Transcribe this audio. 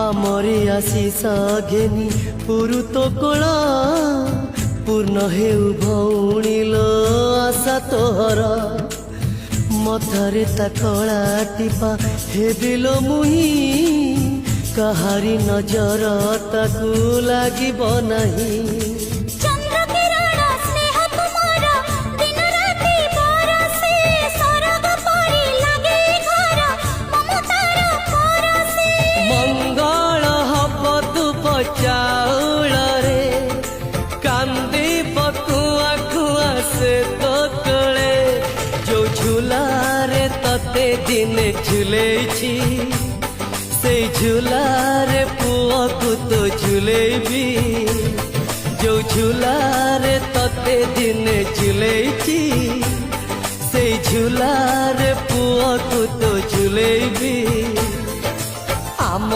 ଆମରି ଆଶିଷ ଘେନି ପୁରୁତ କୋଳ ପୂର୍ଣ୍ଣ ହେଉ ଭଉଣୀଲ ଆଶା ତୋହର ମଥାରେ ତା କଳା ଟିପା ହେବିଲ ମୁହିଁ କାହାରି ନଜର ତାକୁ ଲାଗିବ ନାହିଁ। ମଙ୍ଗଳ ହବ ଧୂପ ଚାଉଳରେ କାନ୍ଦିବ କୁଆ କୁଆ ସେ ତୋ କୋଳେ ଯୋଉ ଝୁଲାରେ ତତେ ଦିନେ ଝୁଲେଇଛି ସେଇ ଝୁଲାରେ ପୁଅକୁ ତ ଝୁଲେଇବି ଯୋଉ ଝୁଲାରେ ତତେ ଦିନେ ଝୁଲେଇଛି ସେଇ ଝୁଲାରେ ପୁଅକୁ ତ ଝୁଲେଇବି। ଆମ